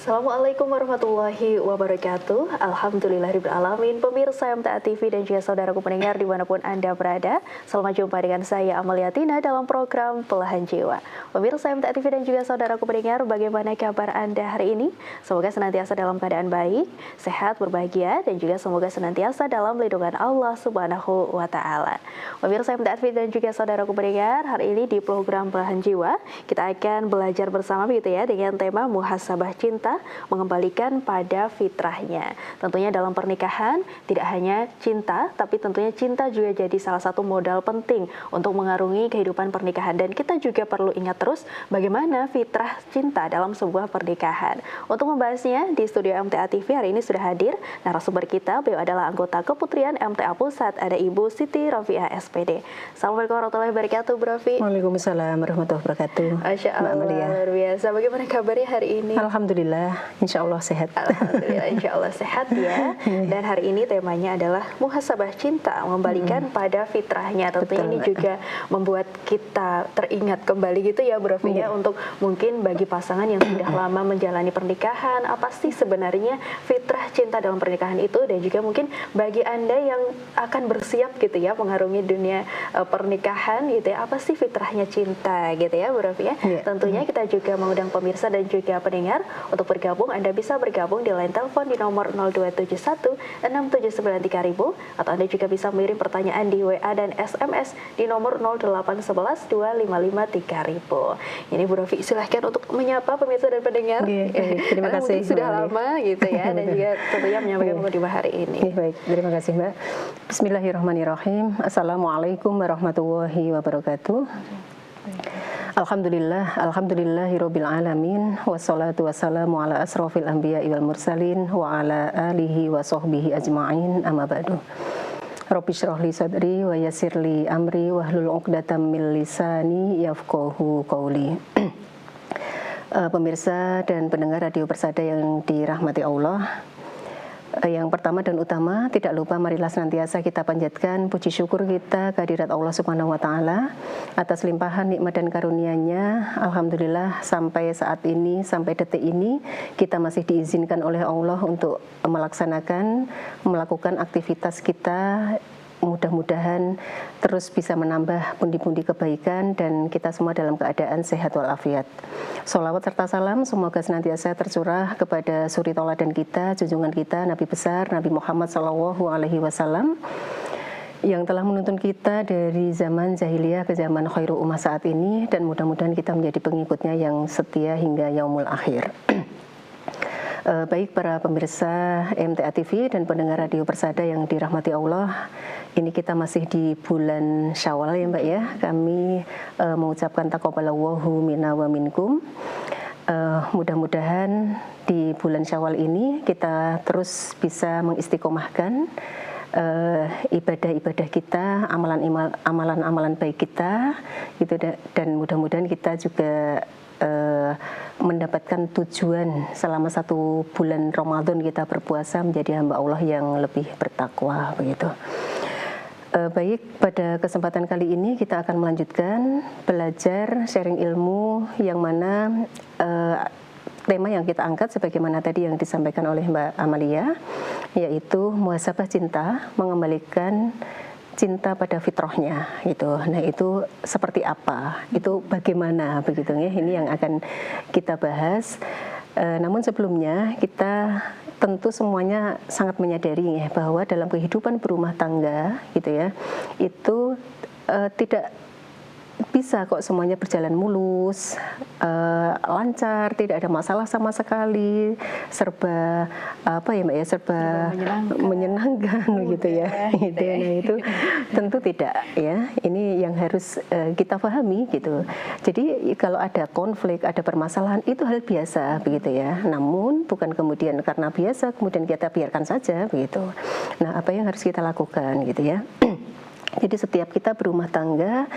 Assalamualaikum warahmatullahi wabarakatuh. Alhamdulillahirrahmanirrahim. Pemirsa MTA TV dan juga saudaraku pendengar dimanapun Anda berada, selamat jumpa dengan saya Amalia Tina dalam program Belahan Jiwa. Pemirsa MTA TV dan juga saudaraku pendengar, bagaimana kabar Anda hari ini? Semoga senantiasa dalam keadaan baik, sehat, berbahagia, dan juga semoga senantiasa dalam lindungan Allah Subhanahu wa Ta'ala. Pemirsa MTA TV dan juga saudaraku pendengar, hari ini di program Belahan Jiwa kita akan belajar bersama gitu ya dengan tema muhasabah cinta, mengembalikan pada fitrahnya. Tentunya dalam pernikahan tidak hanya cinta, tapi tentunya cinta juga jadi salah satu modal penting untuk mengarungi kehidupan pernikahan. Dan kita juga perlu ingat terus bagaimana fitrah cinta dalam sebuah pernikahan. Untuk membahasnya di studio MTA TV hari ini sudah hadir narasumber kita. Beliau adalah anggota Keputrian MTA Pusat, ada Ibu Siti Rafiah SPD. Assalamualaikum warahmatullahi wabarakatuh, Bu Rafi. Waalaikumsalam warahmatullahi wabarakatuh. Masya Allah, luar biasa. Bagaimana kabarnya hari ini? Alhamdulillah, insya Allah sehat. Alhamdulillah, insya Allah sehat ya. Dan hari ini temanya adalah muhasabah cinta, mengembalikan pada fitrahnya. Tentunya ini juga membuat kita teringat kembali gitu ya, Bu Rafi, ya, untuk mungkin bagi pasangan yang sudah lama menjalani pernikahan, apa sih sebenarnya fitrah cinta dalam pernikahan itu, dan juga mungkin bagi Anda yang akan bersiap gitu ya mengarungi dunia pernikahan gitu ya, apa sih fitrahnya cinta gitu ya, Bu Rafi ya. Tentunya kita juga mengundang pemirsa dan juga pendengar untuk bergabung. Anda bisa bergabung di line telepon di nomor 0271 6793000, atau Anda juga bisa mengirim pertanyaan di WA dan SMS di nomor 0811 255 3000. Ini Bu Rofi silahkan untuk menyapa pemirsa dan pendengar. Terima kasih. Sudah lama gitu ya, dan juga tentunya menyampaikan mukadimah hari ini. Baik, terima kasih Mbak. Bismillahirrahmanirrahim. Assalamualaikum warahmatullahi wabarakatuh. Alhamdulillahirabbil alamin, wassalatu wassalamu ala asrofil anbiya'i wal mursalin wa ala alihi wa sahbihi ajma'in, amma ba'du. Rabbi shrah li sadri wa yassir li amri wahlul 'uqdatam min lisani yafqahu qawli. Pemirsa dan pendengar Radio Persada yang dirahmati Allah, yang pertama dan utama, tidak lupa marilah senantiasa kita panjatkan puji syukur kita kehadirat Allah Subhanahu wa Ta'ala atas limpahan nikmat dan karunia-Nya. Alhamdulillah sampai saat ini, sampai detik ini kita masih diizinkan oleh Allah untuk melakukan aktivitas kita. Mudah-mudahan terus bisa menambah pundi-pundi kebaikan dan kita semua dalam keadaan sehat walafiat. Sholawat serta salam semoga senantiasa tercurah kepada suri tauladan kita, junjungan kita, Nabi besar Nabi Muhammad SAW, yang telah menuntun kita dari zaman jahiliyah ke zaman khairul ummah saat ini, dan mudah-mudahan kita menjadi pengikutnya yang setia hingga yaumul akhir. Baik para pemirsa MTA TV dan pendengar Radio Persada yang dirahmati Allah, ini kita masih di bulan Syawal ya Mbak ya. Kami mengucapkan taqabbalallahu minna wa minkum. Mudah-mudahan di bulan Syawal ini kita terus bisa mengistiqomahkan ibadah-ibadah kita, amalan-amalan baik kita gitu, dan mudah-mudahan kita juga mendapatkan tujuan selama 1 bulan Ramadan kita berpuasa menjadi hamba Allah yang lebih bertakwa begitu. Baik, pada kesempatan kali ini kita akan melanjutkan belajar sharing ilmu, yang mana tema yang kita angkat sebagaimana tadi yang disampaikan oleh Mbak Amalia, yaitu muhasabah cinta, mengembalikan cinta pada fitrahnya gitu. Nah, itu seperti apa? Itu bagaimana begitu ya? Ini yang akan kita bahas. Namun sebelumnya kita tentu semuanya sangat menyadari ya bahwa dalam kehidupan berumah tangga gitu ya, itu tidak bisa kok semuanya berjalan mulus, lancar, tidak ada masalah sama sekali, serba serba menyenangkan gitu ya. Gitu. Nah, itu tentu tidak ya. Ini yang harus kita pahami gitu. Jadi kalau ada konflik, ada permasalahan, itu hal biasa begitu ya. Namun bukan kemudian karena biasa kemudian kita biarkan saja begitu. Nah, apa yang harus kita lakukan gitu ya? Jadi setiap kita berumah tangga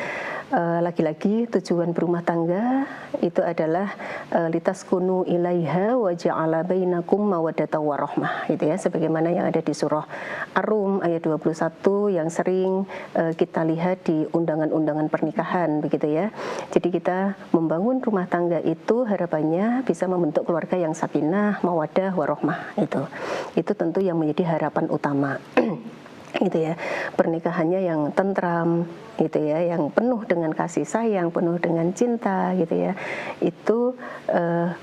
lagi-lagi tujuan berumah tangga itu adalah litaskunu ilaiha wa ja'ala bainakum mawaddatan warahmah, gitu ya, sebagaimana yang ada di surah Ar-Rum ayat 21 yang sering kita lihat di undangan-undangan pernikahan, begitu ya. Jadi kita membangun rumah tangga itu harapannya bisa membentuk keluarga yang sakinah, mawaddah, warahmah. Itu tentu yang menjadi harapan utama. Gitu ya, pernikahannya yang tentram, gitu ya, yang penuh dengan kasih sayang, penuh dengan cinta, gitu ya. Itu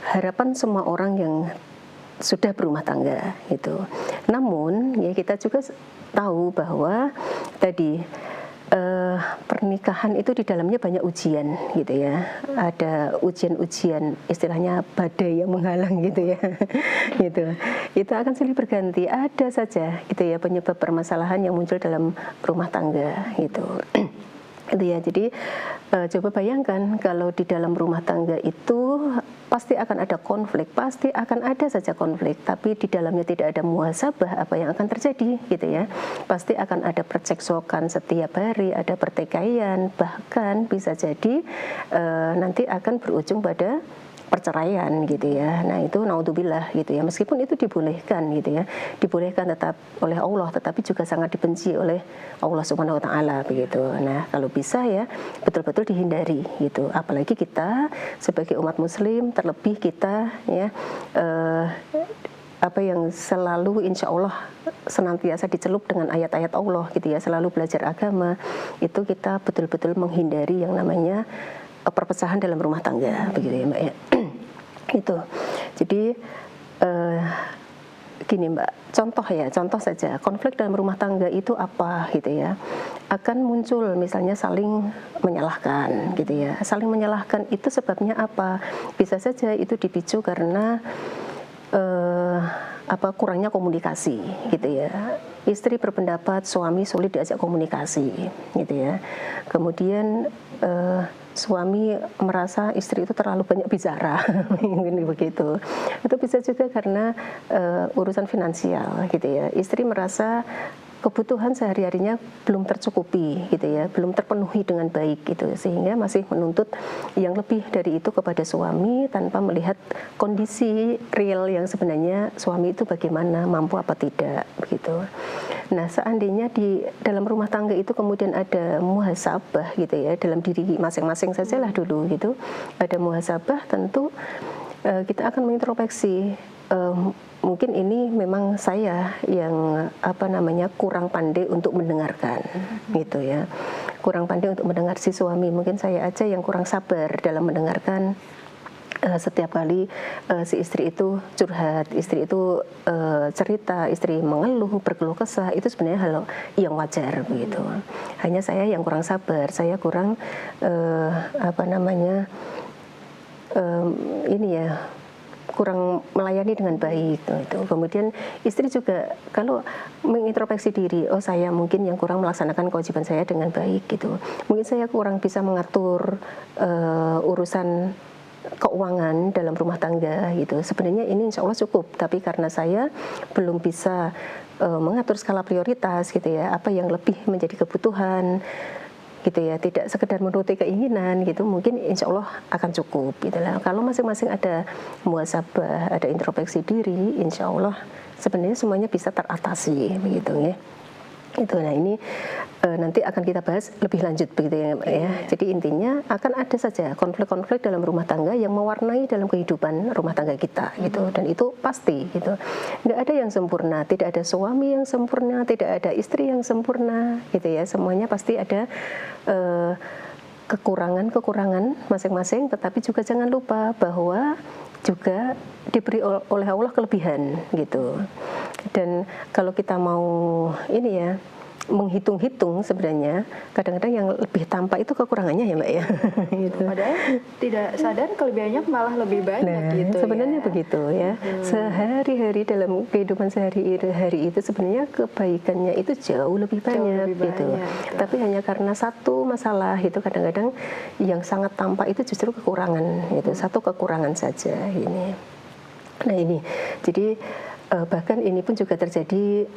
harapan semua orang yang sudah berumah tangga, gitu. Namun ya kita juga tahu bahwa tadi pernikahan itu di dalamnya banyak ujian, gitu ya. Ada ujian-ujian, istilahnya badai yang menghalang, gitu ya. Gitu. Itu akan silih berganti. Ada saja, gitu ya, penyebab permasalahan yang muncul dalam rumah tangga, gitu. Itu ya. Jadi coba bayangkan kalau di dalam rumah tangga itu pasti akan ada konflik, pasti akan ada saja konflik, tapi di dalamnya tidak ada muhasabah apa yang akan terjadi, gitu ya. Pasti akan ada perceksokan setiap hari, ada pertikaian, bahkan bisa jadi nanti akan berujung pada perceraian, gitu ya. Nah itu naudzubillah, gitu ya. Meskipun itu dibolehkan, gitu ya, dibolehkan tetap oleh Allah, tetapi juga sangat dibenci oleh Allah Subhanahu Wa Taala, begitu. Nah kalau bisa ya betul-betul dihindari, gitu. Apalagi kita sebagai umat Muslim, terlebih kita ya apa yang selalu insya Allah senantiasa dicelup dengan ayat-ayat Allah, gitu ya, selalu belajar agama, itu kita betul-betul menghindari yang namanya perpecahan dalam rumah tangga, begitu ya Mbak ya. Itu. Jadi gini Mbak, contoh saja, konflik dalam rumah tangga itu apa, gitu ya. Akan muncul misalnya saling menyalahkan, gitu ya. Saling menyalahkan itu sebabnya apa? Bisa saja itu dipicu karena kurangnya komunikasi, gitu ya. Istri berpendapat suami sulit diajak komunikasi, gitu ya. Kemudian suami merasa istri itu terlalu banyak bicara, mungkin begitu. Itu bisa juga karena urusan finansial, gitu ya. Istri merasa kebutuhan sehari-harinya belum tercukupi, gitu ya, belum terpenuhi dengan baik, gitu, sehingga masih menuntut yang lebih dari itu kepada suami tanpa melihat kondisi real yang sebenarnya suami itu bagaimana, mampu apa tidak, begitu. Nah, seandainya di dalam rumah tangga itu kemudian ada muhasabah, gitu ya, dalam diri masing-masing sajalah dulu, gitu, ada muhasabah, tentu kita akan mengintrospeksi. Mungkin ini memang saya yang kurang pandai untuk mendengarkan, gitu ya, kurang pandai untuk mendengar si suami. Mungkin saya aja yang kurang sabar dalam mendengarkan setiap kali si istri itu curhat, istri itu cerita, istri mengeluh, berkeluh kesah, itu sebenarnya hal yang wajar, begitu. Hanya saya yang kurang sabar, saya kurang kurang melayani dengan baik, gitu. Kemudian istri juga kalau mengintrospeksi diri, oh saya mungkin yang kurang melaksanakan kewajiban saya dengan baik, gitu. Mungkin saya kurang bisa mengatur urusan keuangan dalam rumah tangga, gitu. Sebenarnya ini insya Allah cukup, tapi karena saya belum bisa mengatur skala prioritas, gitu ya, apa yang lebih menjadi kebutuhan, gitu ya, tidak sekedar menuruti keinginan, gitu, mungkin insya Allah akan cukup, gitu lah. Kalau masing-masing ada muhasabah, ada introspeksi diri, insya Allah sebenarnya semuanya bisa teratasi, begitu ya. Itu, nah ini nanti akan kita bahas lebih lanjut, begitu ya, ya. Jadi intinya akan ada saja konflik-konflik dalam rumah tangga yang mewarnai dalam kehidupan rumah tangga kita, gitu, dan itu pasti, gitu. Nggak ada yang sempurna, tidak ada suami yang sempurna, tidak ada istri yang sempurna, gitu ya. Semuanya pasti ada kekurangan masing-masing, tetapi juga jangan lupa bahwa juga diberi oleh Allah kelebihan, gitu. Dan kalau kita mau ini ya, menghitung-hitung sebenarnya kadang-kadang yang lebih tampak itu kekurangannya ya Mbak ya. Gitu. Padahal tidak sadar kelebihannya malah lebih banyak, gitu. Sebenarnya ya. begitu ya. Sehari-hari dalam kehidupan sehari-hari itu sebenarnya kebaikannya itu jauh lebih banyak, gitu. Tapi hanya karena satu masalah itu kadang-kadang yang sangat tampak itu justru kekurangan, itu satu kekurangan saja ini. Nah ini, jadi bahkan ini pun juga terjadi,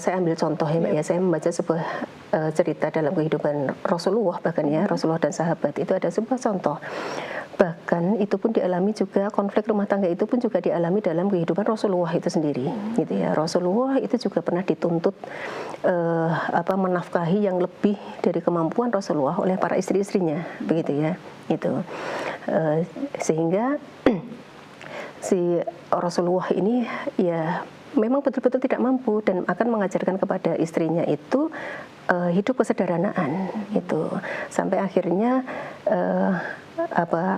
saya ambil contoh ya Mbak ya, saya membaca sebuah cerita dalam kehidupan Rasulullah, bahkan ya Rasulullah dan sahabat itu ada sebuah contoh. Bahkan itu pun dialami juga, konflik rumah tangga itu pun juga dialami dalam kehidupan Rasulullah itu sendiri, gitu ya. Rasulullah itu juga pernah dituntut menafkahi yang lebih dari kemampuan Rasulullah oleh para istri-istrinya, begitu ya. Itu sehingga si Rasulullah ini ya memang betul-betul tidak mampu dan akan mengajarkan kepada istrinya itu hidup kesederhanaan itu, sampai akhirnya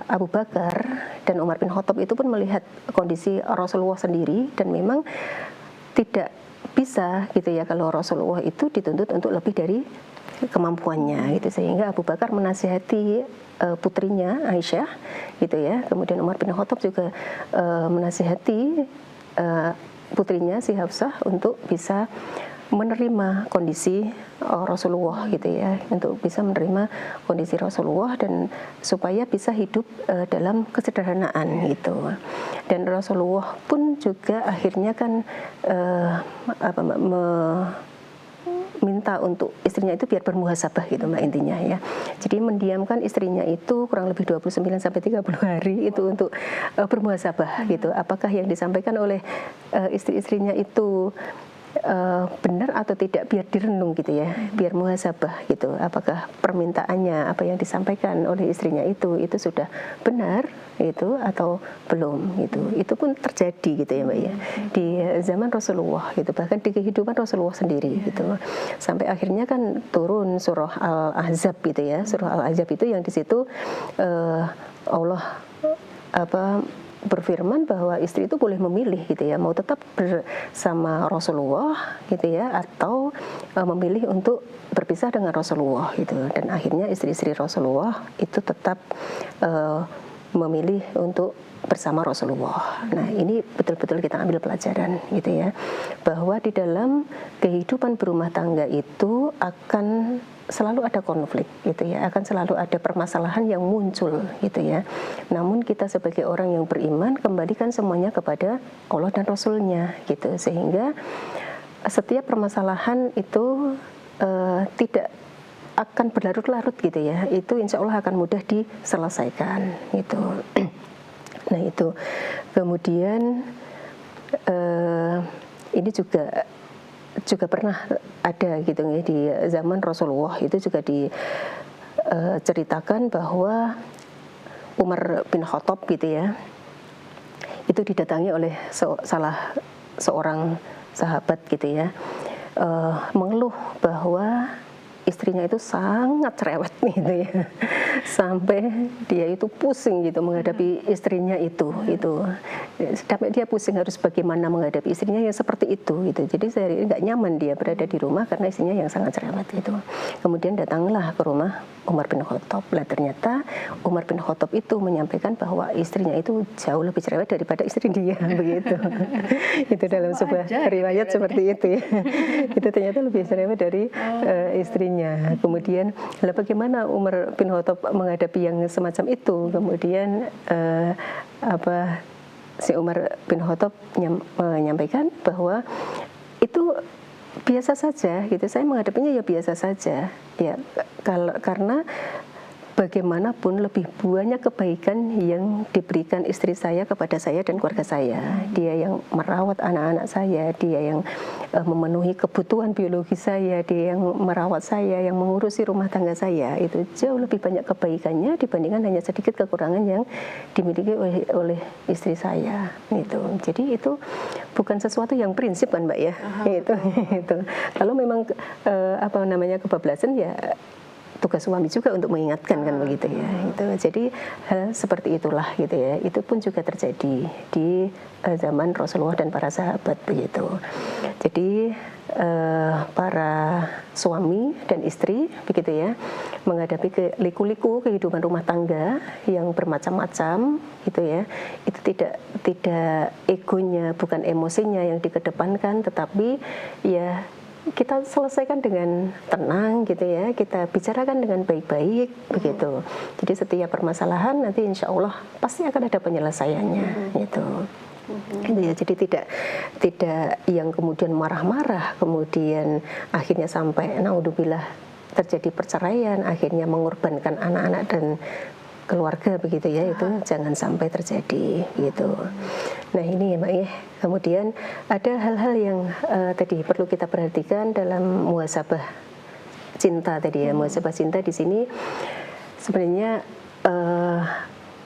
Abu Bakar dan Umar bin Khattab itu pun melihat kondisi Rasulullah sendiri dan memang tidak bisa gitu ya kalau Rasulullah itu dituntut untuk lebih dari kemampuannya gitu, sehingga Abu Bakar menasihati putrinya Aisyah gitu ya, kemudian Umar bin Khattab juga menasihati putrinya si Hafsah untuk bisa menerima kondisi Rasulullah gitu ya, untuk bisa menerima kondisi Rasulullah dan supaya bisa hidup dalam kesederhanaan gitu. Dan Rasulullah pun juga akhirnya kan minta untuk istrinya itu biar bermuhasabah gitu Mbak, intinya ya. Jadi mendiamkan istrinya itu kurang lebih 29 sampai 30 hari itu untuk bermuhasabah gitu. Apakah yang disampaikan oleh istri-istrinya itu benar atau tidak, biar direnung gitu ya, biar muhasabah gitu. Apakah permintaannya, apa yang disampaikan oleh istrinya itu sudah benar itu atau belum gitu. Itu pun terjadi gitu ya Mbak ya, di zaman Rasulullah gitu, bahkan di kehidupan Rasulullah sendiri gitu. Sampai akhirnya kan turun surah Al-Ahzab gitu ya. Surah Al-Ahzab itu yang di situ Allah berfirman bahwa istri itu boleh memilih gitu ya, mau tetap bersama Rasulullah gitu ya, atau memilih untuk berpisah dengan Rasulullah gitu. Dan akhirnya istri-istri Rasulullah itu tetap memilih untuk bersama Rasulullah. Nah, ini betul-betul kita ambil pelajaran gitu ya, bahwa di dalam kehidupan berumah tangga itu akan selalu ada konflik gitu ya, akan selalu ada permasalahan yang muncul gitu ya. Namun kita sebagai orang yang beriman kembalikan semuanya kepada Allah dan Rasulnya gitu, sehingga setiap permasalahan itu tidak akan berlarut-larut gitu ya, itu insya Allah akan mudah diselesaikan gitu. Nah itu kemudian ini juga pernah ada gitu ya di zaman Rasulullah, itu juga diceritakan bahwa Umar bin Khattab gitu ya, itu didatangi oleh salah seorang sahabat gitu ya, mengeluh bahwa istrinya itu sangat cerewet gitu ya, sampai dia itu pusing gitu menghadapi istrinya itu sampai dia pusing harus bagaimana menghadapi istrinya yang seperti itu gitu. Jadi sehari nggak nyaman dia berada di rumah karena istrinya yang sangat cerewet gitu. Kemudian datanglah ke rumah Umar bin Khattab. Lah ternyata Umar bin Khattab itu menyampaikan bahwa istrinya itu jauh lebih cerewet daripada istri dia begitu. Itu dalam sebuah riwayat seperti itu ya. Itu ternyata lebih cerewet dari istrinya. Kemudian lah bagaimana Umar bin Khattab menghadapi yang semacam itu? Kemudian si Umar bin Khattab menyampaikan bahwa itu biasa saja gitu. Saya menghadapinya ya biasa saja ya, karena bagaimanapun lebih banyak kebaikan yang diberikan istri saya kepada saya dan keluarga saya. Dia yang merawat anak-anak saya, dia yang memenuhi kebutuhan biologi saya, dia yang merawat saya, yang mengurusi rumah tangga saya. Itu jauh lebih banyak kebaikannya dibandingkan hanya sedikit kekurangan yang dimiliki oleh istri saya gitu. Jadi itu bukan sesuatu yang prinsip kan Mbak ya. Itu. Kalau memang kebablasan ya tugas suami juga untuk mengingatkan kan begitu ya. Itu jadi hal seperti itulah gitu ya. Itu pun juga terjadi di zaman Rasulullah dan para sahabat begitu. Jadi para suami dan istri begitu ya, menghadapi liku-liku kehidupan rumah tangga yang bermacam-macam gitu ya. Itu tidak egonya, bukan emosinya yang dikedepankan, tetapi ya kita selesaikan dengan tenang gitu ya, kita bicarakan dengan baik-baik begitu. Jadi setiap permasalahan nanti insya Allah pasti akan ada penyelesaiannya gitu. Gitu ya. Jadi tidak yang kemudian marah-marah, kemudian akhirnya sampai naudzubillah terjadi perceraian, akhirnya mengorbankan anak-anak dan keluarga begitu ya, itu jangan sampai terjadi gitu. Nah ini ya Mbak ya, kemudian ada hal-hal yang tadi perlu kita perhatikan dalam muhasabah cinta tadi ya. Muhasabah cinta di sini sebenarnya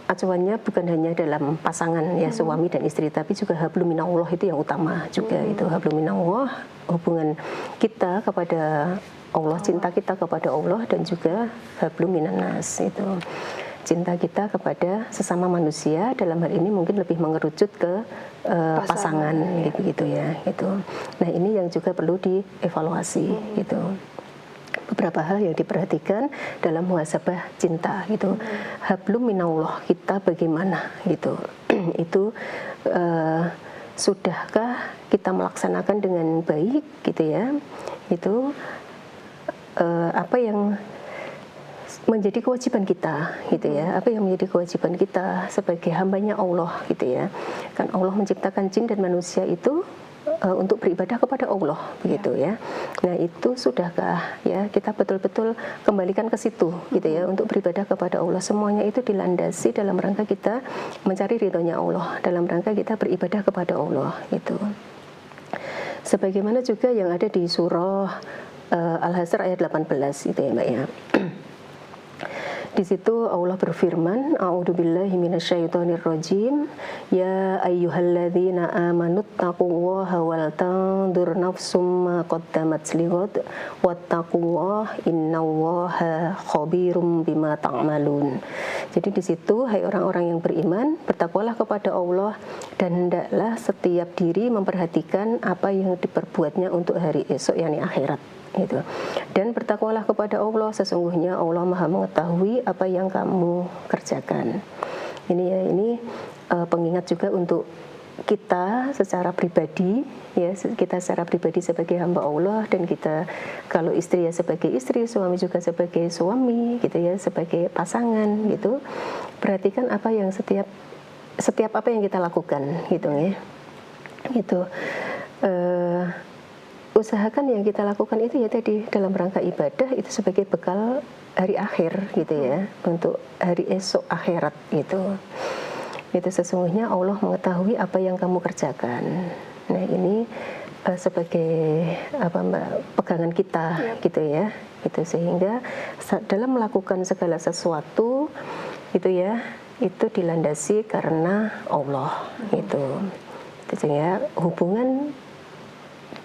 acuannya bukan hanya dalam pasangan ya, suami dan istri, tapi juga hablum minallah itu yang utama juga. Itu hablum minallah, hubungan kita kepada Allah, cinta kita kepada Allah, dan juga hablum minannas, itu cinta kita kepada sesama manusia. Dalam hal ini mungkin lebih mengerucut ke pasangan gitu ya, gitu. Nah ini yang juga perlu dievaluasi gitu. Beberapa hal yang diperhatikan dalam muhasabah cinta gitu. Hablum minallah kita bagaimana gitu. Itu sudahkah kita melaksanakan dengan baik gitu ya. Itu apa yang menjadi kewajiban kita gitu ya. Apa yang menjadi kewajiban kita sebagai hambanya Allah gitu ya. Kan Allah menciptakan jin dan manusia itu untuk beribadah kepada Allah begitu ya. Nah itu sudahkah ya kita betul-betul kembalikan ke situ gitu ya, untuk beribadah kepada Allah. Semuanya itu dilandasi dalam rangka kita mencari ridhonya Allah, dalam rangka kita beribadah kepada Allah gitu. Sebagaimana juga yang ada di surah Al-Hasr ayat 18 itu ya Mbak ya. Di situ Allah berfirman, A'udzubillahi minasyaitonirrajim, ya ayyuhalladzina amanu taqullaha wal tanzur nafsum ma qaddamat lighad wattaqullaha innallaha khabirum bima ta'malun. Jadi di situ, hai orang-orang yang beriman, bertakwalah kepada Allah dan hendaklah setiap diri memperhatikan apa yang diperbuatnya untuk hari esok, yakni akhirat. Gitu. Dan bertakwalah kepada Allah, sesungguhnya Allah Maha mengetahui apa yang kamu kerjakan. Ini pengingat juga untuk kita secara pribadi ya, kita secara pribadi sebagai hamba Allah, dan kita kalau istri ya sebagai istri, suami juga sebagai suami gitu ya, sebagai pasangan gitu. Perhatikan apa yang setiap apa yang kita lakukan gitu ya. Gitu. Usahakan yang kita lakukan itu ya tadi dalam rangka ibadah, itu sebagai bekal hari akhir gitu ya, untuk hari esok akhirat gitu. Itu sesungguhnya Allah mengetahui apa yang kamu kerjakan. Nah ini sebagai apa Mbak, pegangan kita gitu ya, gitu. Sehingga dalam melakukan segala sesuatu gitu ya, itu dilandasi karena Allah gitu. Sehingga hubungan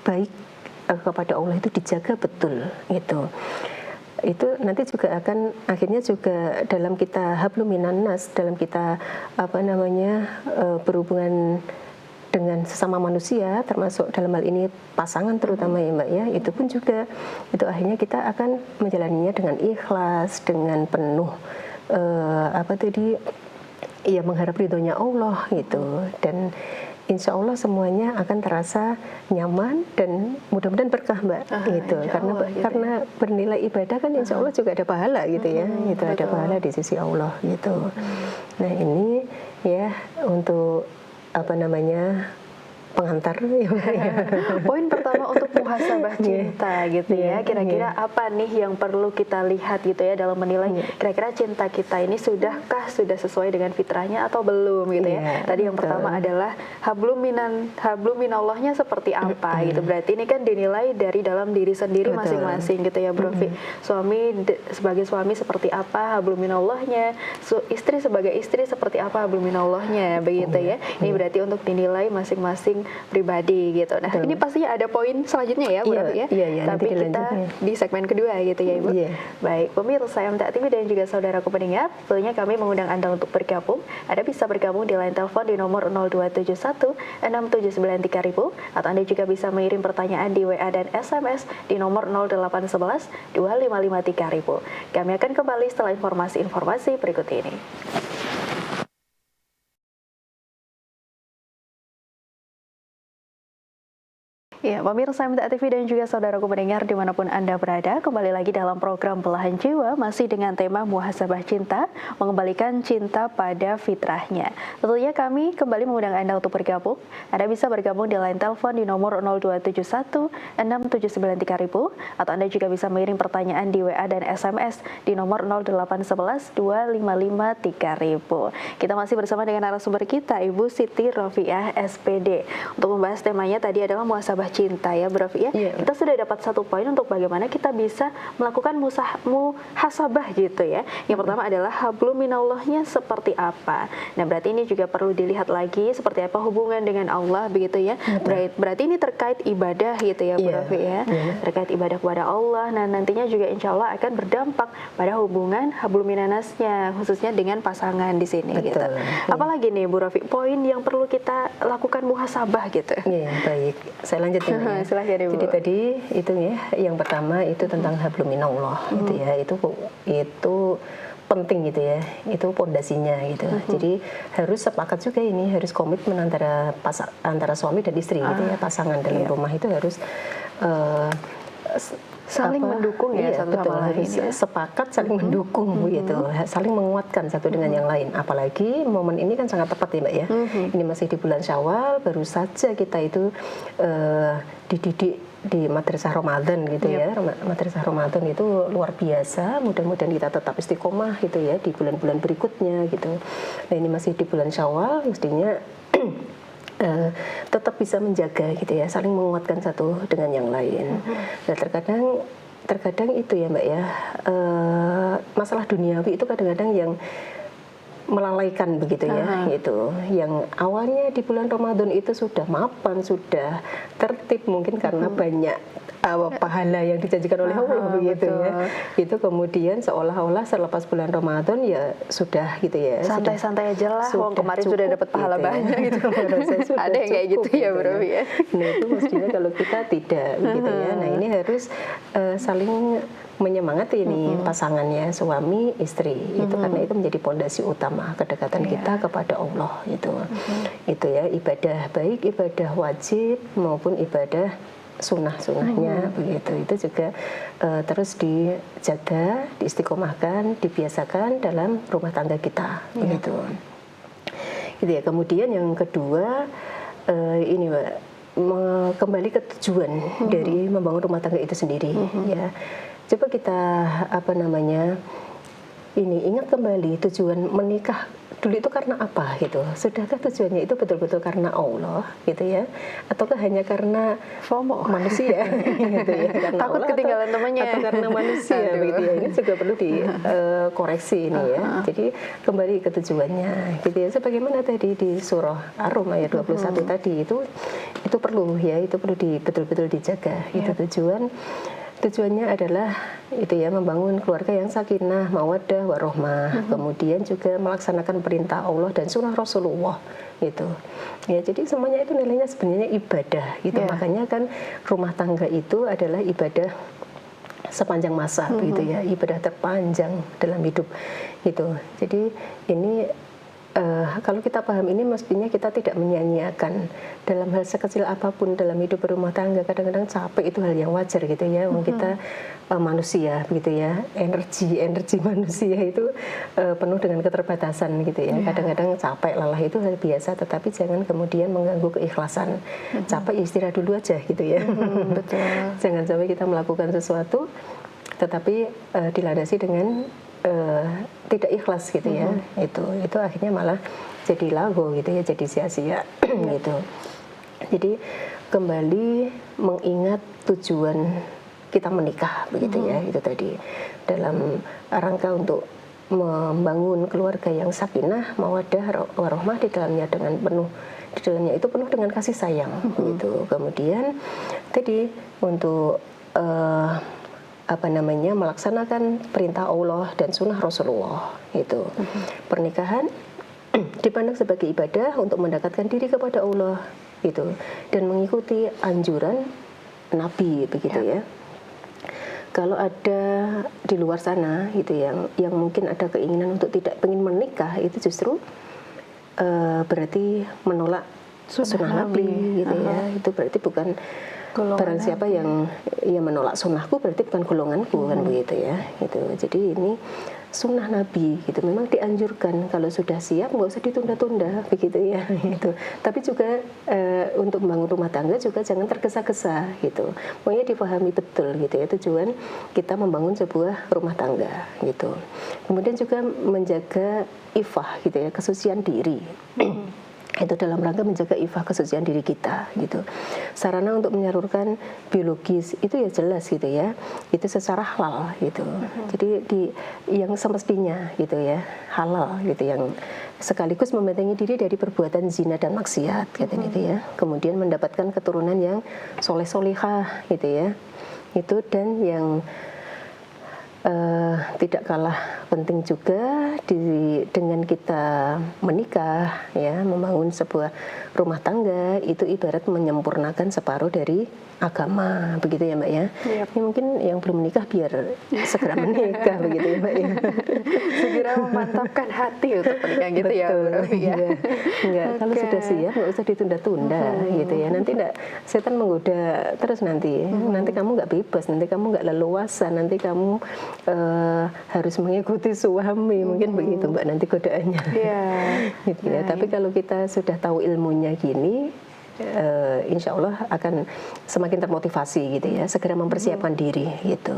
baik kepada Allah itu dijaga betul gitu. Itu nanti juga akan akhirnya juga dalam kita hablum minannas, dalam kita berhubungan dengan sesama manusia, termasuk dalam hal ini pasangan terutama ya Mbak ya, itu pun juga itu akhirnya kita akan menjalaninya dengan ikhlas, dengan penuh mengharap ridhonya Allah gitu. Dan insya Allah semuanya akan terasa nyaman dan mudah-mudahan berkah Mbak gitu. Karena bernilai ibadah kan insya Allah juga ada pahala gitu ya. Itu ada pahala di sisi Allah gitu. Nah ini ya untuk pengantar ya. Poin pertama untuk muhasabah cinta gitu ya. Kira-kira apa nih yang perlu kita lihat gitu ya dalam menilai kira-kira cinta kita ini sudah sesuai dengan fitrahnya atau belum gitu ya. Tadi yang pertama adalah hablum minallahnya seperti apa gitu. Berarti ini kan dinilai dari dalam diri sendiri masing-masing gitu ya Bro. Sebagai suami seperti apa hablum minallahnya, istri sebagai istri seperti apa hablum minallahnya begitu ya. Ini berarti untuk dinilai masing-masing pribadi gitu. Nah, ini pastinya ada poin selanjutnya ya, Bu Rafi ya. Tapi kita di segmen kedua gitu ya, Ibu. Baik, pemirsa MTA TV dan juga saudaraku pendengar, tentunya kami mengundang Anda untuk bergabung. Anda bisa bergabung di line telepon di nomor 0271 679 3000, atau Anda juga bisa mengirim pertanyaan di WA dan SMS di nomor 0811 255 3000. Kami akan kembali setelah informasi-informasi berikut ini. Ya, pemirsa MTA TV dan juga saudaraku pendengar dimanapun Anda berada, kembali lagi dalam program Belahan Jiwa, masih dengan tema Muhasabah Cinta, mengembalikan cinta pada fitrahnya. Tentunya kami kembali mengundang Anda untuk bergabung. Anda bisa bergabung di line telepon di nomor 0271 6793000, atau Anda juga bisa mengirim pertanyaan di WA dan SMS di nomor 0811 255 3000. Kita masih bersama dengan narasumber kita, Ibu Siti Rofiah, SPD. Untuk membahas temanya tadi adalah muhasabah cinta ya, Bu Rofi ya. Kita sudah dapat satu poin untuk bagaimana kita bisa melakukan muhasabah gitu ya. Yang pertama adalah hablum minallahnya seperti apa. Nah, berarti ini juga perlu dilihat lagi seperti apa hubungan dengan Allah begitu ya. Berarti ini terkait ibadah gitu ya, Bu Rofi ya. Terkait ibadah kepada Allah. Nah, nantinya juga insya Allah akan berdampak pada hubungan hablum minannasnya, khususnya dengan pasangan di sini gitu. Apalagi nih Bu Rofi, poin yang perlu kita lakukan muhasabah gitu. Iya, baik. Saya lanjut ya. Silahkan, Ibu. Jadi tadi itu ya, yang pertama itu tentang hablum minallah gitu ya. Itu penting gitu ya. Itu pondasinya gitu. Jadi harus sepakat juga ini, harus komitmen antara suami dan istri gitu ya. Pasangan dalam rumah itu harus saling mendukung ya, satu betul, sama lain ya. Sepakat saling mendukung gitu, saling menguatkan satu dengan yang lain. Apalagi momen ini kan sangat tepat ya Mbak ya. Ini masih di bulan Syawal, baru saja kita itu dididik di madrasah Ramadan gitu ya. Madrasah Ramadan itu luar biasa. Mudah-mudahan kita tetap istiqomah gitu ya di bulan-bulan berikutnya gitu. Nah, ini masih di bulan Syawal, mestinya tetap bisa menjaga gitu ya, saling menguatkan satu dengan yang lain. Nah, terkadang itu ya Mbak ya, masalah duniawi itu kadang-kadang yang melalaikan begitu ya, gitu. Yang awalnya di bulan Ramadan itu sudah mapan, sudah tertib mungkin karena banyak pahala yang dijanjikan oleh Allah begitu ya. Itu kemudian seolah-olah selepas bulan Ramadan ya sudah gitu ya. Santai-santai aja lah, kemarin sudah dapat pahala gitu banyak ya. gitu. Ada yang kayak gitu ya Bro ya. Nah, itu mestinya kalau kita tidak begitu ya. Nah, ini harus saling menyemangati ini pasangannya, suami istri itu, karena itu menjadi pondasi utama kedekatan kita kepada Allah itu. Itu ya, ibadah baik, ibadah wajib maupun ibadah sunnah-sunnahnya begitu, itu juga terus dijaga, diistiqomahkan, dibiasakan dalam rumah tangga kita begitu. Gitu ya. Kemudian yang kedua ini Mbak, kembali ke tujuan dari membangun rumah tangga itu sendiri ya. Coba kita ingat kembali tujuan menikah dulu itu karena apa gitu. Sudahkah tujuannya itu betul-betul karena Allah gitu ya, ataukah hanya karena FOMO manusia gitu ya, karena takut Allah ketinggalan temannya atau karena manusia begitu ya. Ini juga perlu dikoreksi ini ya. Jadi kembali ke tujuannya gitu ya, sebagaimana tadi di surah Ar-Rum ayat 21 tadi itu perlu ya, itu perlu betul-betul dijaga. Itu tujuannya adalah itu ya, membangun keluarga yang sakinah, mawaddah, warahmah. Kemudian juga melaksanakan perintah Allah dan sunnah Rasulullah gitu. Ya, jadi semuanya itu nilainya sebenarnya ibadah gitu. Makanya kan rumah tangga itu adalah ibadah sepanjang masa begitu ya, ibadah terpanjang dalam hidup gitu. Jadi ini kalau kita paham ini, mestinya kita tidak menyia-nyiakan dalam hal sekecil apapun dalam hidup berumah tangga. Kadang-kadang capek itu hal yang wajar gitu ya. Kita manusia begitu ya, energi manusia itu penuh dengan keterbatasan gitu ya. Kadang-kadang capek, lelah itu hal biasa, tetapi jangan kemudian mengganggu keikhlasan. Capek, istirahat dulu aja gitu ya. Betul. Jangan sampai kita melakukan sesuatu tetapi dilandasi dengan tidak ikhlas gitu ya. Itu akhirnya malah jadi lagu gitu ya, jadi sia-sia gitu. Jadi kembali mengingat tujuan kita menikah begitu ya, itu tadi dalam rangka untuk membangun keluarga yang sakinah, mawaddah, warahmah, di dalamnya itu penuh dengan kasih sayang begitu. Kemudian tadi untuk melaksanakan perintah Allah dan sunnah Rasulullah itu. Pernikahan dipandang sebagai ibadah untuk mendekatkan diri kepada Allah gitu, dan mengikuti anjuran Nabi begitu ya. Kalau ada di luar sana gitu yang mungkin ada keinginan untuk tidak ingin menikah, itu justru berarti menolak sunnah Nabi gitu ya. Itu berarti bukan barang siapa yang menolak sunnahku berarti bukan golonganku kan begitu ya gitu. Jadi ini sunnah Nabi gitu, memang dianjurkan kalau sudah siap nggak usah ditunda-tunda begitu ya gitu. Tapi juga untuk membangun rumah tangga juga jangan tergesa-gesa gitu, pokoknya dipahami betul gitu ya tujuan kita membangun sebuah rumah tangga gitu. Kemudian juga menjaga ifah gitu ya, kesucian diri. Itu dalam rangka menjaga ifah kesucian diri kita gitu. Sarana untuk menyalurkan biologis itu ya jelas gitu ya, itu secara halal gitu. Jadi yang semestinya gitu ya halal gitu, yang sekaligus membentengi diri dari perbuatan zina dan maksiat gitu ya. Kemudian mendapatkan keturunan yang soleh-solihah gitu ya. Itu dan yang tidak kalah penting juga dengan kita menikah ya, membangun sebuah rumah tangga itu ibarat menyempurnakan separuh dari agama begitu ya Mbak ya. Yep. Ya mungkin yang belum menikah biar segera menikah begitu ya Mbak ya. Segera memantapkan hati untuk menikah gitu ya Bu Rofi ya. Enggak, kalau sudah siap nggak usah ditunda-tunda gitu ya. Nanti setan menggoda terus nanti. Nanti kamu nggak bebas, nanti kamu nggak leluasa, nanti kamu harus mengikuti suami, mungkin begitu Mbak nanti godaannya. Gitu ya. Tapi kalau kita sudah tahu ilmunya gini, insya Allah akan semakin termotivasi gitu ya, segera mempersiapkan diri gitu,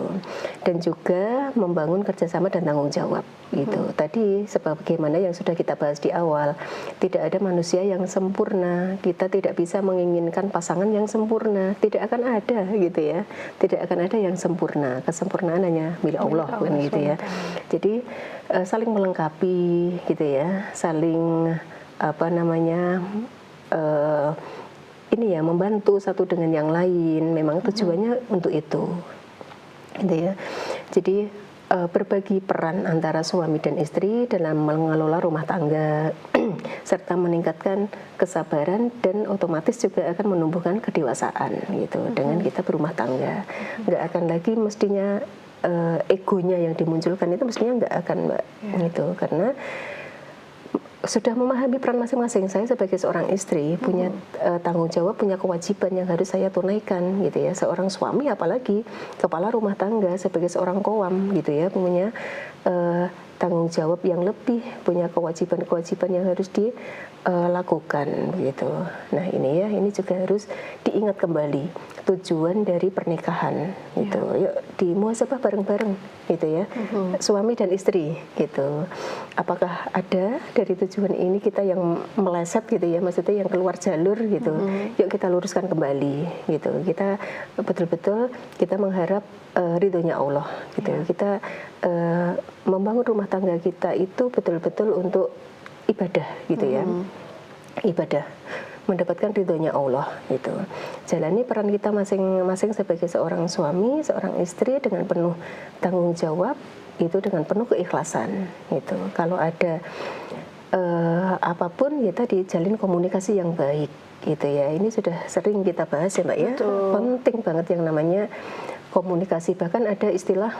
dan juga membangun kerjasama dan tanggung jawab gitu. Tadi sebagaimana yang sudah kita bahas di awal, tidak ada manusia yang sempurna, kita tidak bisa menginginkan pasangan yang sempurna, tidak akan ada gitu ya, tidak akan ada yang sempurna, kesempurnaan hanya milik Allah kan gitu ya. Jadi saling melengkapi gitu ya, saling ini ya, membantu satu dengan yang lain, memang tujuannya untuk itu gitu ya. Jadi berbagi peran antara suami dan istri dalam mengelola rumah tangga serta meningkatkan kesabaran dan otomatis juga akan menumbuhkan kedewasaan gitu dengan kita berumah tangga. Nggak akan lagi mestinya egonya yang dimunculkan, itu mestinya nggak akan Mbak gitu, karena sudah memahami peran masing-masing. Saya sebagai seorang istri punya tanggung jawab, punya kewajiban yang harus saya tunaikan gitu ya. Seorang suami apalagi kepala rumah tangga sebagai seorang qawam gitu ya, punya tanggung jawab yang lebih, punya kewajiban-kewajiban yang harus dilakukan gitu. Nah ini ya, ini juga harus diingat kembali tujuan dari pernikahan gitu. Yuk di muhasabah bareng-bareng gitu ya, suami dan istri gitu. Apakah ada dari tujuan ini kita yang meleset gitu ya, maksudnya yang keluar jalur gitu. Yuk kita luruskan kembali gitu. Kita betul-betul kita mengharap ridhonya Allah gitu. Kita membangun rumah tangga kita itu betul-betul untuk ibadah gitu ya. Ibadah, mendapatkan ridhonya Allah gitu. Jalani peran kita masing-masing sebagai seorang suami, seorang istri dengan penuh tanggung jawab, itu dengan penuh keikhlasan gitu. Kalau ada apapun kita dijalin komunikasi yang baik gitu ya. Ini sudah sering kita bahas ya Mbak ya. Penting banget yang namanya komunikasi. Bahkan ada istilah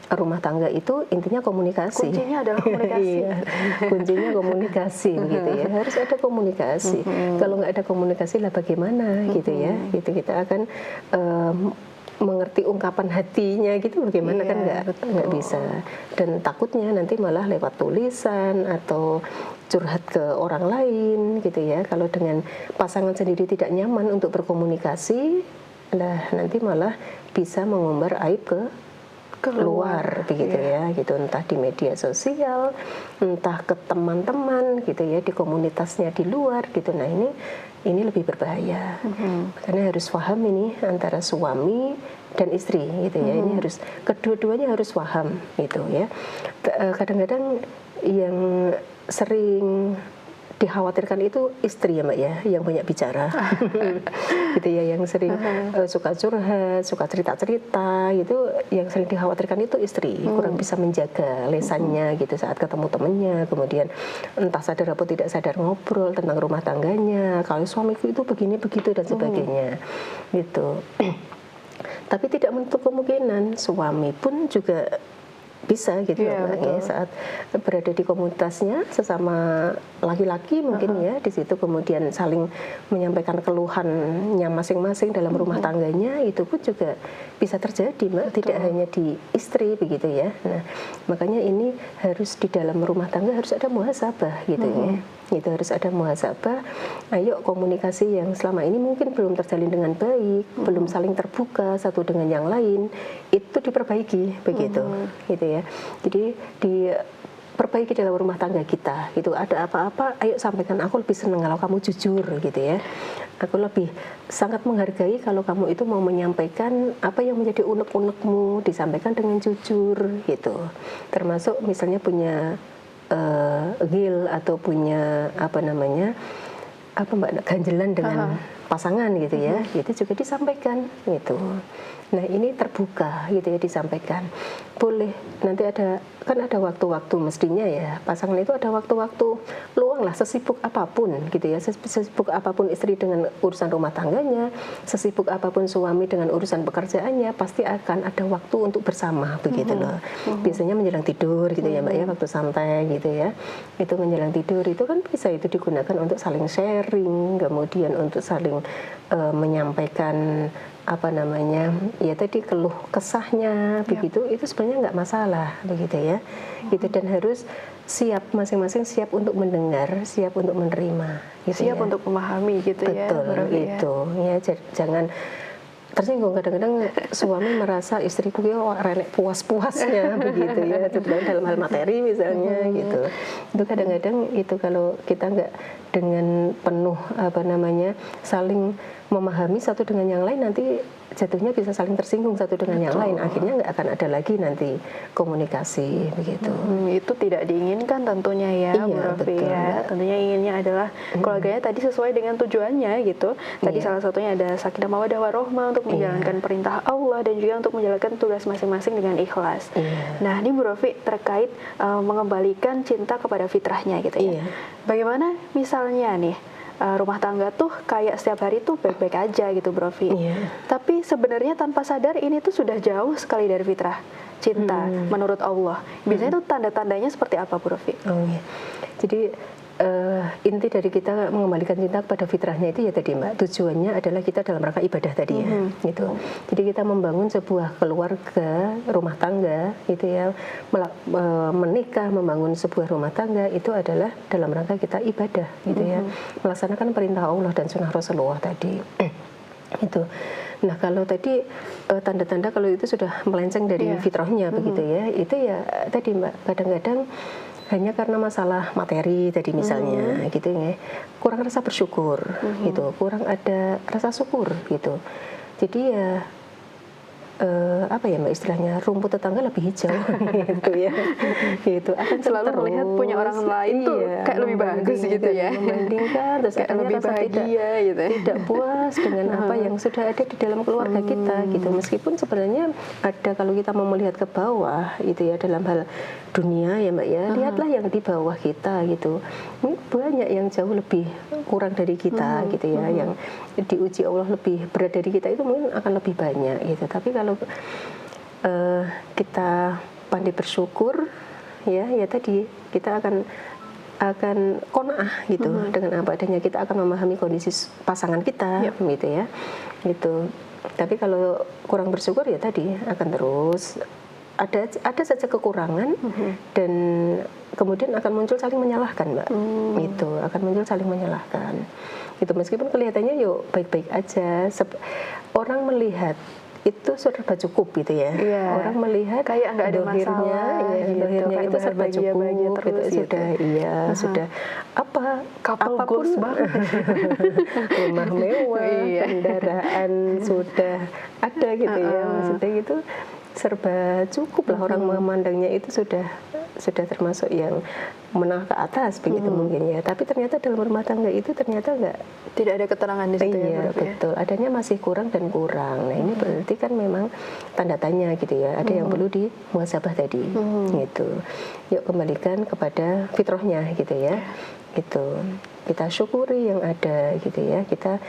rumah tangga itu intinya komunikasi. Kuncinya adalah komunikasi. Iya, kuncinya komunikasi begitu ya. Harus ada komunikasi. Kalau nggak ada komunikasi lah bagaimana gitu ya. Gitu kita akan mengerti ungkapan hatinya gitu bagaimana kan nggak bisa. Dan takutnya nanti malah lewat tulisan atau curhat ke orang lain gitu ya. Kalau dengan pasangan sendiri tidak nyaman untuk berkomunikasi, lah nanti malah bisa mengumbar aib ke keluar begitu ya gitu, entah di media sosial, entah ke teman-teman gitu ya, di komunitasnya di luar gitu. Nah ini lebih berbahaya. Karena harus paham ini antara suami dan istri gitu ya. Ini harus kedua-duanya harus paham gitu ya. Kadang-kadang yang sering dikhawatirkan itu istri ya Mbak ya, yang banyak bicara gitu ya, yang sering suka curhat, suka cerita-cerita gitu. Yang sering dikhawatirkan itu istri, kurang bisa menjaga lesannya gitu saat ketemu temennya, kemudian entah sadar atau tidak sadar ngobrol tentang rumah tangganya, kalau suamiku itu begini begitu dan sebagainya gitu. Tapi tidak menutup kemungkinan suami pun juga bisa gitu Iya, Mbak, ya, betul. saat berada di komunitasnya sesama laki-laki mungkin ya, di situ kemudian saling menyampaikan keluhannya masing-masing dalam rumah tangganya, itu pun juga bisa terjadi Mbak, tidak hanya di istri begitu ya. Nah, makanya ini harus di dalam rumah tangga harus ada muhasabah gitu ya. Itu harus ada muhasabah. Ayo komunikasi yang selama ini mungkin belum terjalin dengan baik, belum saling terbuka satu dengan yang lain, itu diperbaiki begitu, gitu ya. Jadi diperbaiki dalam rumah tangga kita. Gitu. Ada apa-apa, ayo sampaikan. Aku lebih senang kalau kamu jujur, gitu ya. Aku lebih sangat menghargai kalau kamu itu mau menyampaikan apa yang menjadi unek-unekmu, disampaikan dengan jujur, gitu. Termasuk misalnya punya gil atau punya apa namanya ganjelan dengan pasangan gitu ya, itu juga disampaikan gitu. Nah ini terbuka gitu ya, disampaikan. Boleh nanti kan ada waktu-waktu mestinya ya, pasangan itu ada waktu-waktu luang lah, sesibuk apapun gitu ya, sesibuk apapun istri dengan urusan rumah tangganya, sesibuk apapun suami dengan urusan pekerjaannya, pasti akan ada waktu untuk bersama begitu loh. Biasanya menjelang tidur gitu ya Mbak ya, waktu santai gitu ya. Itu menjelang tidur itu kan bisa itu digunakan untuk saling sharing, kemudian untuk saling menyampaikan apa namanya ya tadi keluh kesahnya begitu, itu sebenarnya nggak masalah begitu ya. Gitu, dan harus siap, masing-masing siap untuk mendengar, siap untuk menerima gitu Siap ya. untuk memahami gitu ya. Betul Berarti ya. itu ya, jangan tersinggung. Kadang-kadang suami merasa istriku ya renek puas-puasnya begitu ya, terutama dalam hal materi misalnya gitu. Itu kadang-kadang itu kalau kita nggak dengan penuh apa namanya saling memahami satu dengan yang lain, nanti jatuhnya bisa saling tersinggung satu dengan yang lain, akhirnya nggak akan ada lagi nanti komunikasi begitu. Itu tidak diinginkan tentunya ya, Iya, Bu Rofi betul, ya. Mbak. Tentunya inginnya adalah keluarganya tadi sesuai dengan tujuannya gitu. Tadi salah satunya ada sakinah mawaddah warahmah untuk menjalankan perintah Allah dan juga untuk menjalankan tugas masing-masing dengan ikhlas. Nah, ini Bu Rofi terkait mengembalikan cinta kepada fitrahnya gitu ya. Bagaimana misalnya nih rumah tangga tuh kayak setiap hari tuh baik-baik aja gitu Bro Fi. Tapi sebenarnya tanpa sadar ini tuh sudah jauh sekali dari fitrah cinta menurut Allah. Biasanya tuh tanda-tandanya seperti apa Bro Fi? Oh iya. Jadi inti dari kita mengembalikan cinta kepada fitrahnya itu ya tadi Mbak, tujuannya adalah kita dalam rangka ibadah tadi ya, gitu. Jadi kita membangun sebuah keluarga, rumah tangga, gitu ya, menikah, membangun sebuah rumah tangga itu adalah dalam rangka kita ibadah, gitu ya, melaksanakan perintah Allah dan sunnah Rasulullah tadi. Itu. Nah kalau tadi tanda-tanda kalau itu sudah melenceng dari fitrahnya begitu ya, itu ya tadi Mbak, kadang-kadang hanya karena masalah materi tadi misalnya gitu ya, kurang rasa bersyukur gitu, kurang ada rasa syukur gitu. Jadi ya apa ya Mbak istilahnya, rumput tetangga lebih hijau gitu ya. Gitu akan Selalu melihat punya orang lain tuh kayak lebih bagus gitu ya. Membandingkan terus kayak lebih bahagia gitu ya. Tidak puas dengan apa yang sudah ada di dalam keluarga kita gitu. Meskipun sebenarnya ada, kalau kita mau melihat ke bawah itu ya dalam hal dunia ya Mbak ya, lihatlah yang di bawah kita gitu. Ini banyak yang jauh lebih kurang dari kita gitu ya, yang diuji Allah lebih berat dari kita itu mungkin akan lebih banyak gitu. Tapi kalau kita pandai bersyukur ya tadi kita akan qanaah gitu dengan apa adanya, kita akan memahami kondisi pasangan kita gitu ya gitu. Tapi kalau kurang bersyukur ya tadi akan terus ada saja kekurangan dan kemudian akan muncul saling menyalahkan Mbak. Itu akan muncul saling menyalahkan itu, meskipun kelihatannya yuk baik-baik aja, orang melihat itu serba cukup gitu ya. Orang melihat kayak nggak ada masalah gitu, dohirnya itu serba cukup terus gitu. Sudah sudah couple apapun goals banget. rumah mewah, kendaraan sudah ada gitu ya, maksudnya gitu serba cukup lah, orang memandangnya itu sudah termasuk yang menengah ke atas begitu mungkin ya. Tapi ternyata dalam rumah tangga itu ternyata tidak ada keterangan di situ ya. Betul, adanya masih kurang dan kurang. Nah ini berarti kan memang tanda tanya gitu ya, ada yang perlu di muhasabah tadi gitu. Yuk kembalikan kepada fitrahnya gitu ya, gitu. Kita syukuri yang ada gitu ya, kita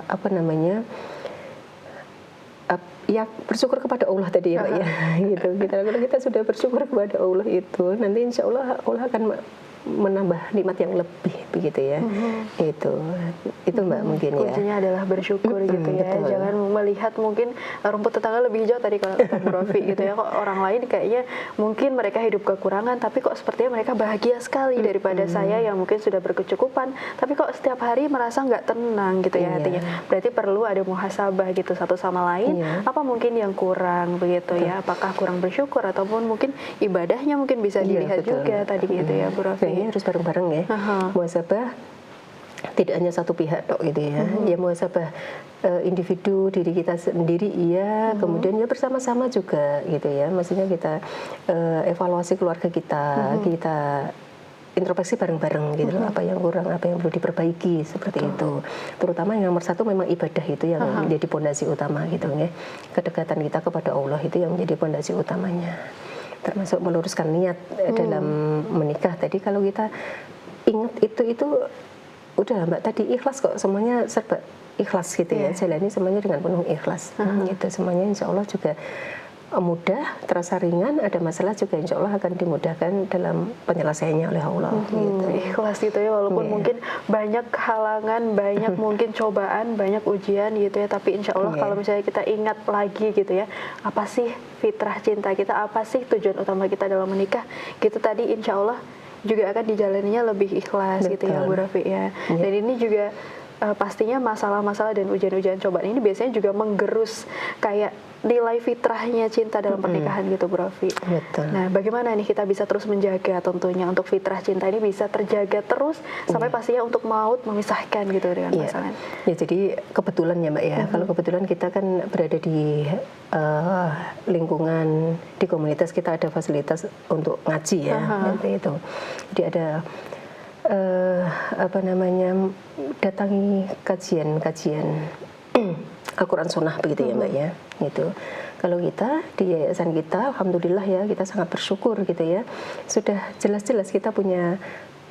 apa namanya, ya bersyukur kepada Allah tadi ya Mbak ya. Gitu. Kalau kita sudah bersyukur kepada Allah itu, nanti insya Allah Allah akan menambah nikmat yang lebih begitu ya. Itu Mbak mungkin ya. Kuncinya adalah bersyukur gitu ya. Betul. Jangan melihat mungkin rumput tetangga lebih hijau tadi kalau kata Bu Rofi gitu ya. Kok orang lain kayaknya mungkin mereka hidup kekurangan tapi kok sepertinya mereka bahagia sekali daripada saya yang mungkin sudah berkecukupan tapi kok setiap hari merasa nggak tenang gitu ya hatinya. Berarti perlu ada muhasabah gitu satu sama lain. Apa mungkin yang kurang begitu ya? Apakah kurang bersyukur ataupun mungkin ibadahnya mungkin bisa dilihat juga tadi gitu ya Bu Rofi. Kayaknya harus bareng-bareng ya. Muhasabah tidak hanya satu pihak tok gitu ya. Ya muhasabah individu diri kita sendiri iya, kemudian ya bersama-sama juga gitu ya. Maksudnya kita evaluasi keluarga kita, kita introspeksi bareng-bareng gitu loh, apa yang kurang, apa yang perlu diperbaiki seperti itu. Terutama yang nomor satu memang ibadah itu yang menjadi pondasi utama gitu ya. Kedekatan kita kepada Allah itu yang menjadi pondasi utamanya. Termasuk meluruskan niat dalam menikah tadi. Kalau kita ingat itu udah Mbak tadi ikhlas kok, semuanya serba ikhlas gitu ya. Jalani semuanya dengan penuh ikhlas. Gitu semuanya insya Allah juga mudah, terasa ringan. Ada masalah juga insya Allah akan dimudahkan dalam penyelesaiannya oleh Allah. Gitu. Ikhlas gitu ya, walaupun mungkin banyak halangan, banyak mungkin cobaan, banyak ujian gitu ya. Tapi insya Allah kalau misalnya kita ingat lagi gitu ya, apa sih fitrah cinta kita, apa sih tujuan utama kita dalam menikah, gitu tadi insya Allah juga akan dijalaninya lebih ikhlas. Betul. Gitu ya Bu Rofi ya. Dan ini juga pastinya masalah-masalah dan ujian-ujian cobaan ini biasanya juga menggerus kayak nilai fitrahnya cinta dalam pernikahan gitu Bu Rofi. Betul. Nah bagaimana nih kita bisa terus menjaga tentunya untuk fitrah cinta ini bisa terjaga terus sampai pastinya untuk maut memisahkan gitu dengan pasangan. Ya jadi kebetulan ya Mbak ya, kalau kebetulan kita kan berada di lingkungan, di komunitas kita ada fasilitas untuk ngaji ya, seperti itu. Jadi ada datangi kajian Al-Quran Sunnah begitu ya Mbak ya, gitu. Kalau kita di yayasan kita, alhamdulillah ya kita sangat bersyukur gitu ya, sudah jelas-jelas kita punya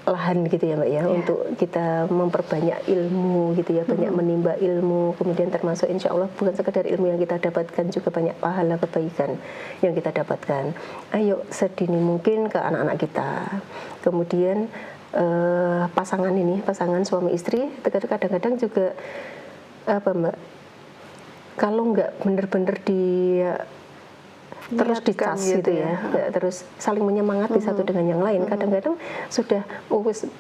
lahan gitu ya Mbak ya, untuk kita memperbanyak ilmu gitu ya, banyak menimba ilmu, kemudian termasuk insya Allah bukan sekedar ilmu yang kita dapatkan, juga banyak pahala kebaikan yang kita dapatkan. Ayo sedini mungkin ke anak-anak kita, kemudian pasangan suami istri, kadang-kadang juga Mbak, kalau nggak benar-benar terus dicas gitu ya, terus saling menyemangati satu dengan yang lain. Kadang-kadang sudah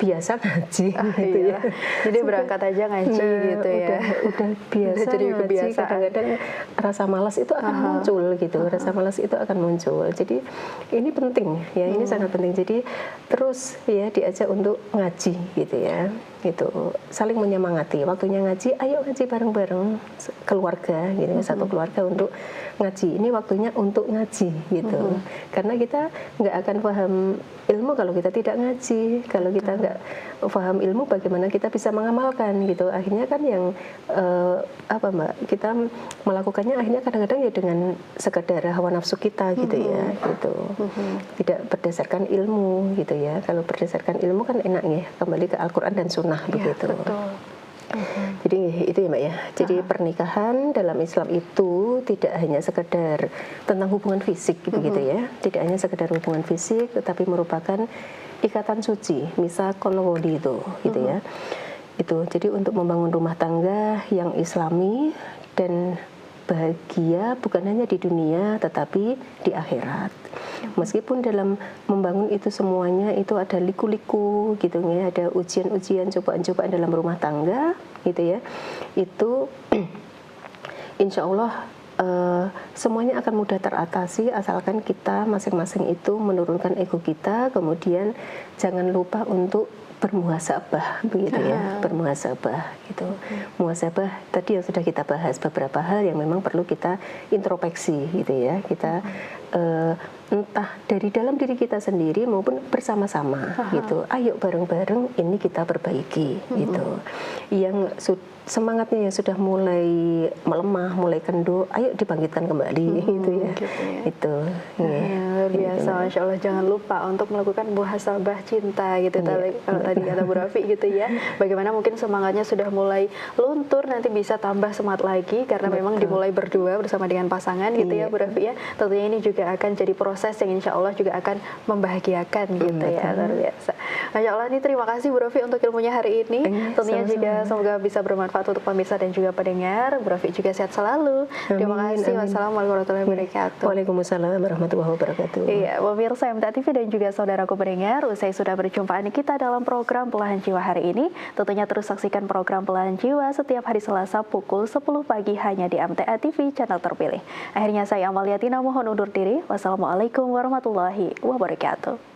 biasa ngaji gitu ya. Jadi berangkat aja ngaji gitu ya. Udah biasa jadi ngaji. Kebiasaan. Kadang-kadang rasa malas itu akan muncul gitu. Rasa malas itu akan muncul. Jadi ini penting ya, ini sangat penting. Jadi terus ya diajak untuk ngaji gitu ya. Gitu, saling menyemangati. Waktunya ngaji, ayo ngaji bareng-bareng keluarga gitu, satu keluarga untuk ngaji. Ini waktunya untuk ngaji gitu. Karena kita nggak akan paham ilmu kalau kita tidak ngaji. Kalau kita nggak paham ilmu, bagaimana kita bisa mengamalkan gitu. Akhirnya kan yang Mbak, kita melakukannya akhirnya kadang-kadang ya dengan sekadar hawa nafsu kita gitu ya, gitu. Tidak berdasarkan ilmu gitu ya. Kalau berdasarkan ilmu kan enak ya, kembali ke Al-Quran dan Sunnah begitu. Betul. Jadi itu ya Mbak ya. Jadi pernikahan dalam Islam itu tidak hanya sekedar tentang hubungan fisik begitu ya. Tidak hanya sekedar hubungan fisik, tetapi merupakan ikatan suci, misakon wali itu gitu ya. Itu jadi untuk membangun rumah tangga yang Islami dan bahagia bukan hanya di dunia tetapi di akhirat. Meskipun dalam membangun itu semuanya itu ada liku-liku gitu ya, ada ujian-ujian, cobaan-cobaan dalam rumah tangga gitu ya. Itu insya Allah semuanya akan mudah teratasi asalkan kita masing-masing itu menurunkan ego kita, kemudian jangan lupa untuk bermuhasabah begitu ya, bermuhasabah gitu. Muhasabah tadi yang sudah kita bahas beberapa hal yang memang perlu kita introspeksi gitu ya. Kita entah dari dalam diri kita sendiri maupun bersama-sama gitu. Ayo bareng-bareng ini kita perbaiki gitu. Yang semangatnya yang sudah mulai melemah, mulai kendor, ayo dibangkitkan kembali gitu ya. Gitu ya. Itu. luar biasa, Masya Allah. Jangan lupa untuk melakukan muhasabah cinta gitu. Kalau tadi kata Bu Rafi gitu ya. Bagaimana mungkin semangatnya sudah mulai luntur, nanti bisa tambah semangat lagi karena memang dimulai berdua bersama dengan pasangan gitu ya Bu Rafi ya. Tentunya ini juga akan jadi proses yang insya Allah juga akan membahagiakan gitu ya. Luar biasa. Masya Allah, ini terima kasih Bu Rafi untuk ilmunya hari ini. Tentunya juga semoga bisa bermanfaat untuk pemirsa dan juga pendengar. Bu Rafi juga sehat selalu. Terima kasih. Wassalamualaikum warahmatullahi wabarakatuh. Waalaikumsalam warahmatullahi wabarakatuh. Iya, pemirsa MTA TV dan juga saudaraku pendengar, usai sudah berjumpaan kita dalam program Belahan Jiwa hari ini, tentunya terus saksikan program Belahan Jiwa setiap hari Selasa pukul 10 pagi hanya di MTA TV channel terpilih. Akhirnya saya Amalia Tina mohon undur diri. Wassalamualaikum warahmatullahi wabarakatuh.